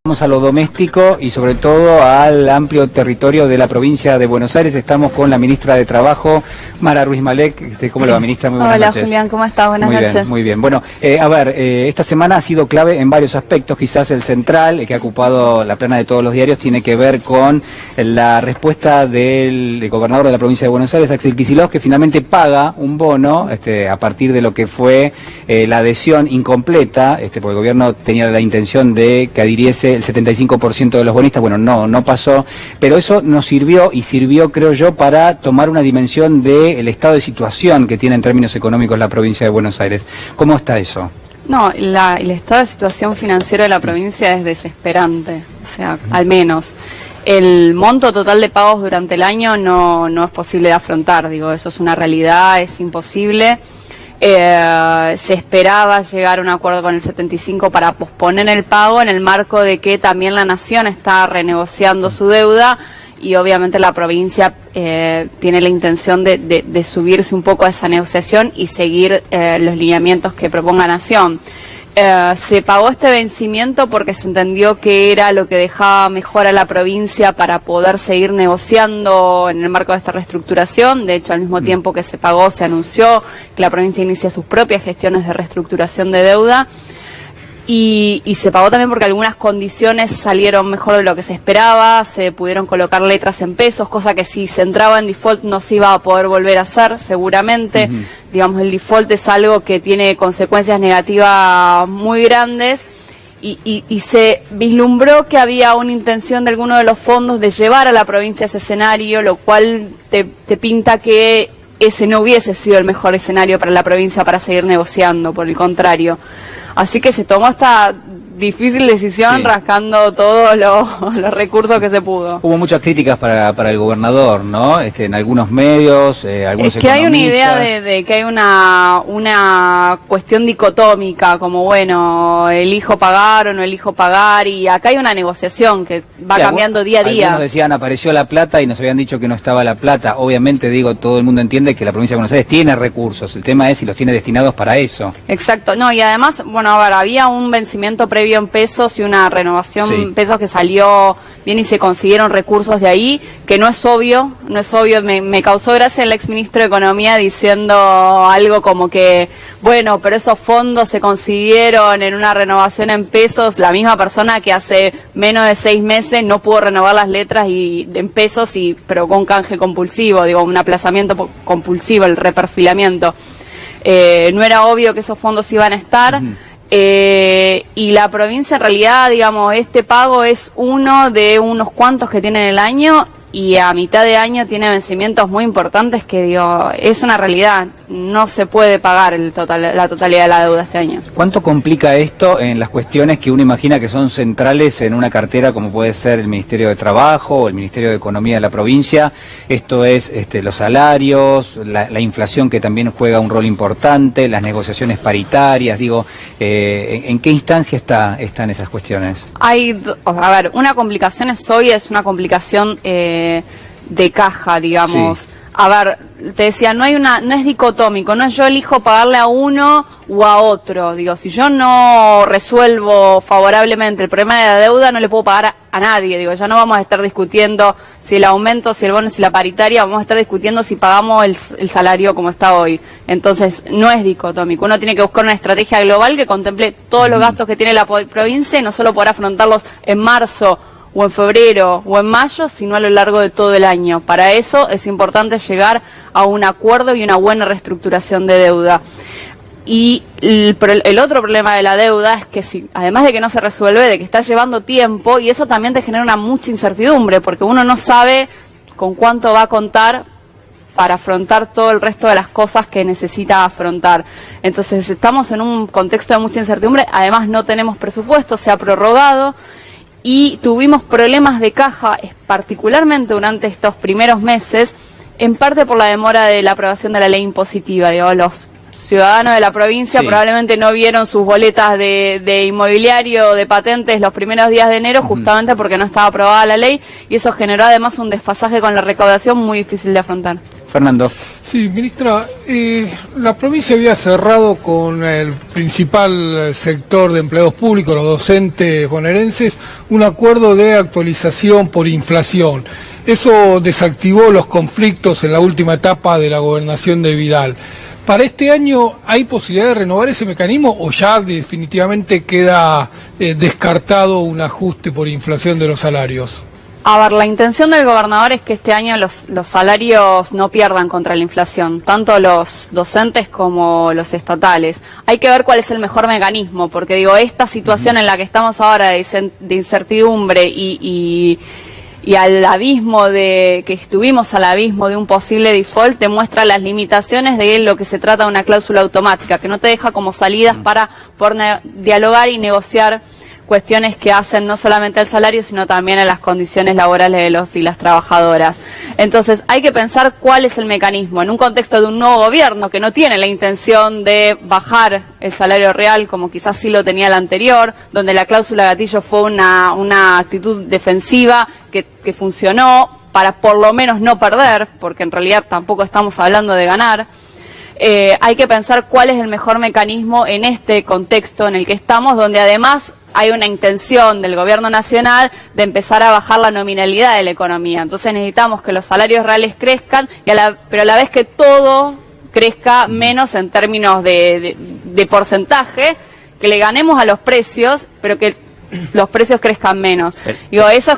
Vamos a lo doméstico y sobre todo al amplio territorio de la provincia de Buenos Aires. Estamos con la ministra de Trabajo, Mara Ruiz Malek. ¿Cómo le va, ministra? Muy buenas noches. Hola, Julián, ¿cómo estás? Buenas noches. Bien, muy bien. Bueno, esta semana ha sido clave en varios aspectos. Quizás el central, el que ha ocupado la plana de todos los diarios, tiene que ver con la respuesta del gobernador de la provincia de Buenos Aires, Axel Kicillof, que finalmente paga un bono a partir de lo que fue la adhesión incompleta, porque el gobierno tenía la intención de que adhiriese el 75% de los bonistas. Bueno, no pasó, pero eso nos sirvió y sirvió, creo yo, para tomar una dimensión del estado de situación que tiene en términos económicos la provincia de Buenos Aires. ¿Cómo está eso? No, el estado de situación financiero de la provincia es desesperante, o sea, al menos. El monto total de pagos durante el año no es posible de afrontar, digo, eso es una realidad, es imposible. Se esperaba llegar a un acuerdo con el 75 para posponer el pago en el marco de que también la Nación está renegociando su deuda y obviamente la provincia tiene la intención de subirse un poco a esa negociación y seguir los lineamientos que proponga Nación. Se pagó este vencimiento porque se entendió que era lo que dejaba mejor a la provincia para poder seguir negociando en el marco de esta reestructuración. De hecho, al mismo tiempo que se pagó, se anunció que la provincia inicia sus propias gestiones de reestructuración de deuda. Y se pagó también porque algunas condiciones salieron mejor de lo que se esperaba, se pudieron colocar letras en pesos, cosa que si se entraba en default no se iba a poder volver a hacer, seguramente. Digamos, el default es algo que tiene consecuencias negativas muy grandes y se vislumbró que había una intención de alguno de los fondos de llevar a la provincia a ese escenario, lo cual te pinta que ese no hubiese sido el mejor escenario para la provincia para seguir negociando, por el contrario. Así que se tomó esta difícil decisión, sí, rascando todos los recursos que se pudo. Hubo muchas críticas para el gobernador, ¿no? En algunos medios, algunos es que hay una idea de que hay una cuestión dicotómica, como bueno, elijo pagar o no elijo pagar, y acá hay una negociación que va cambiando día a día. Algunos decían, apareció la plata y nos habían dicho que no estaba la plata. Obviamente, digo, todo el mundo entiende que la provincia de Buenos Aires tiene recursos, el tema es si los tiene destinados para eso. Exacto, no, y además, bueno, a ver, había un vencimiento previo en pesos y una renovación en pesos que salió bien y se consiguieron recursos de ahí, que no es obvio, me causó gracia el exministro de Economía diciendo algo como que, bueno, pero esos fondos se consiguieron en una renovación en pesos, la misma persona que hace menos de 6 meses no pudo renovar las letras y en pesos, pero con canje compulsivo, digo, un aplazamiento compulsivo, el reperfilamiento. No era obvio que esos fondos iban a estar. Y la provincia en realidad, digamos, este pago es uno de unos cuantos que tiene en el año y a mitad de año tiene vencimientos muy importantes que, digo, es una realidad, no se puede pagar la totalidad de la deuda este año. ¿Cuánto complica esto en las cuestiones que uno imagina que son centrales en una cartera como puede ser el Ministerio de Trabajo o el Ministerio de Economía de la provincia? Esto es los salarios, la inflación que también juega un rol importante, las negociaciones paritarias, digo, ¿en qué instancia están esas cuestiones? A ver, una complicación es una complicación de caja, digamos. Sí. A ver, te decía, no es dicotómico, no es yo elijo pagarle a uno o a otro. Digo, si yo no resuelvo favorablemente el problema de la deuda, no le puedo pagar a nadie. Digo, ya no vamos a estar discutiendo si el aumento, si el bono, si la paritaria, vamos a estar discutiendo si pagamos el salario como está hoy. Entonces, no es dicotómico. Uno tiene que buscar una estrategia global que contemple todos los gastos que tiene la provincia y no solo poder afrontarlos en marzo o en febrero o en mayo, sino a lo largo de todo el año. Para eso es importante llegar a un acuerdo y una buena reestructuración de deuda. Y el otro problema de la deuda es que además de que no se resuelve, de que está llevando tiempo, y eso también te genera mucha incertidumbre, porque uno no sabe con cuánto va a contar para afrontar todo el resto de las cosas que necesita afrontar. Entonces estamos en un contexto de mucha incertidumbre, además no tenemos presupuesto, se ha prorrogado, y tuvimos problemas de caja, particularmente durante estos primeros meses, en parte por la demora de la aprobación de la ley impositiva. Digo, los ciudadanos de la provincia probablemente no vieron sus boletas de inmobiliario, de patentes los primeros días de enero, justamente porque no estaba aprobada la ley, y eso generó además un desfasaje con la recaudación muy difícil de afrontar. Fernando. Sí, ministra, la provincia había cerrado con el principal sector de empleados públicos, los docentes bonaerenses, un acuerdo de actualización por inflación. Eso desactivó los conflictos en la última etapa de la gobernación de Vidal. ¿Para este año hay posibilidad de renovar ese mecanismo o ya definitivamente queda descartado un ajuste por inflación de los salarios? A ver, la intención del gobernador es que este año los salarios no pierdan contra la inflación, tanto los docentes como los estatales. Hay que ver cuál es el mejor mecanismo, porque digo, esta situación en la que estamos ahora de incertidumbre y al abismo que estuvimos al abismo de un posible default, te muestra las limitaciones de lo que se trata de una cláusula automática, que no te deja como salidas para poder dialogar y negociar cuestiones que hacen no solamente al salario, sino también a las condiciones laborales de los y las trabajadoras. Entonces, hay que pensar cuál es el mecanismo en un contexto de un nuevo gobierno que no tiene la intención de bajar el salario real, como quizás sí lo tenía el anterior, donde la cláusula gatillo fue una actitud defensiva que funcionó para por lo menos no perder, porque en realidad tampoco estamos hablando de ganar. Hay que pensar cuál es el mejor mecanismo en este contexto en el que estamos, donde además hay una intención del gobierno nacional de empezar a bajar la nominalidad de la economía. Entonces necesitamos que los salarios reales crezcan, pero a la vez que todo crezca menos en términos de porcentaje, que le ganemos a los precios, pero que los precios crezcan menos. Digo, eso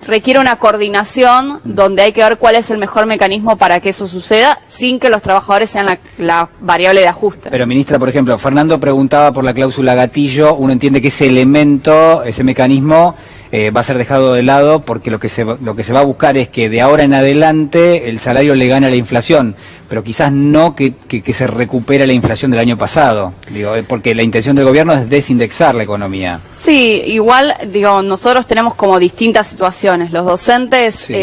requiere una coordinación donde hay que ver cuál es el mejor mecanismo para que eso suceda sin que los trabajadores sean la variable de ajuste. Pero, ministra, por ejemplo, Fernando preguntaba por la cláusula gatillo. Uno entiende que ese elemento, ese mecanismo, va a ser dejado de lado porque lo que se va a buscar es que de ahora en adelante el salario le gane a la inflación, pero quizás no que se recupere la inflación del año pasado, digo, porque la intención del gobierno es desindexar la economía. Sí, igual, digo, nosotros tenemos como distintas situaciones. Los docentes sí.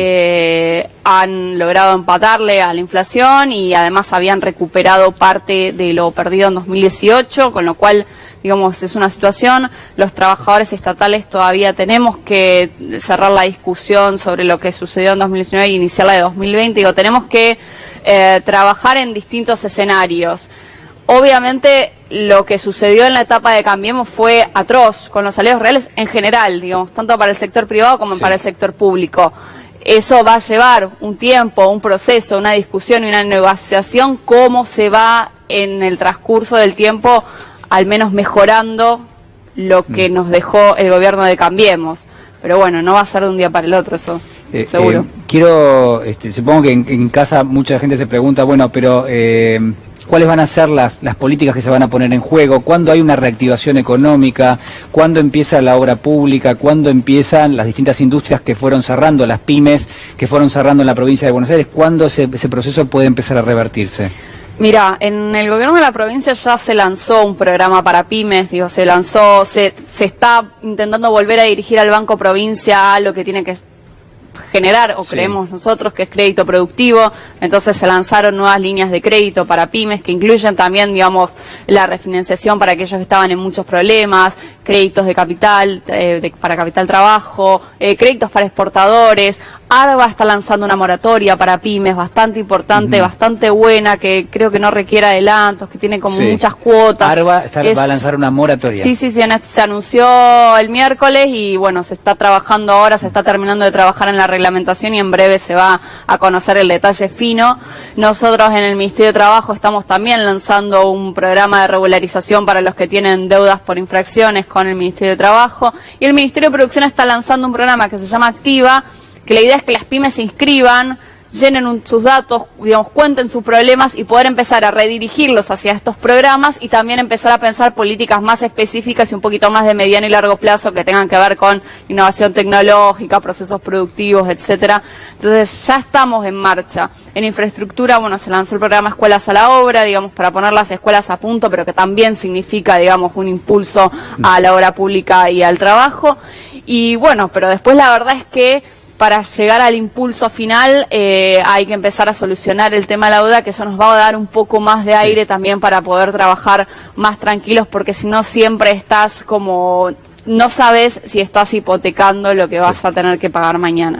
Han logrado empatarle a la inflación y además habían recuperado parte de lo perdido en 2018, con lo cual, digamos, es una situación. Los trabajadores estatales todavía tenemos que cerrar la discusión sobre lo que sucedió en 2019 e iniciar la de 2020. Digo, tenemos que trabajar en distintos escenarios. Obviamente, lo que sucedió en la etapa de Cambiemos fue atroz con los salarios reales en general, digamos, tanto para el sector privado como para el sector público. Eso va a llevar un tiempo, un proceso, una discusión y una negociación, cómo se va en el transcurso del tiempo al menos mejorando lo que nos dejó el gobierno de Cambiemos. Pero bueno, no va a ser de un día para el otro eso, seguro. Supongo que en casa mucha gente se pregunta, bueno, pero ¿cuáles van a ser las políticas que se van a poner en juego? ¿Cuándo hay una reactivación económica? ¿Cuándo empieza la obra pública? ¿Cuándo empiezan las distintas industrias que fueron cerrando, las pymes que fueron cerrando en la provincia de Buenos Aires? ¿Cuándo ese proceso puede empezar a revertirse? Mira, en el gobierno de la provincia ya se lanzó un programa para pymes, digo, se está intentando volver a dirigir al Banco Provincia a lo que tiene que generar, o creemos nosotros, que es crédito productivo. Entonces se lanzaron nuevas líneas de crédito para pymes que incluyen también, digamos, la refinanciación para aquellos que estaban en muchos problemas, créditos de capital, para capital trabajo, créditos para exportadores. ARBA está lanzando una moratoria para pymes bastante importante, bastante buena, que creo que no requiere adelantos, que tiene como muchas cuotas. ARBA va a lanzar una moratoria. Sí, se anunció el miércoles y bueno, se está trabajando ahora, se está terminando de trabajar en la reglamentación y en breve se va a conocer el detalle fino. Nosotros en el Ministerio de Trabajo estamos también lanzando un programa de regularización para los que tienen deudas por infracciones con el Ministerio de Trabajo, y el Ministerio de Producción está lanzando un programa que se llama Activa, que la idea es que las pymes se inscriban, llenen sus datos, digamos, cuenten sus problemas y poder empezar a redirigirlos hacia estos programas y también empezar a pensar políticas más específicas y un poquito más de mediano y largo plazo que tengan que ver con innovación tecnológica, procesos productivos, etcétera. Entonces ya estamos en marcha. En infraestructura, bueno, se lanzó el programa Escuelas a la Obra, digamos, para poner las escuelas a punto, pero que también significa, digamos, un impulso a la obra pública y al trabajo. Y bueno, pero después la verdad es que para llegar al impulso final hay que empezar a solucionar el tema de la deuda, que eso nos va a dar un poco más de aire también para poder trabajar más tranquilos, porque si no siempre estás como, no sabes si estás hipotecando lo que vas a tener que pagar mañana.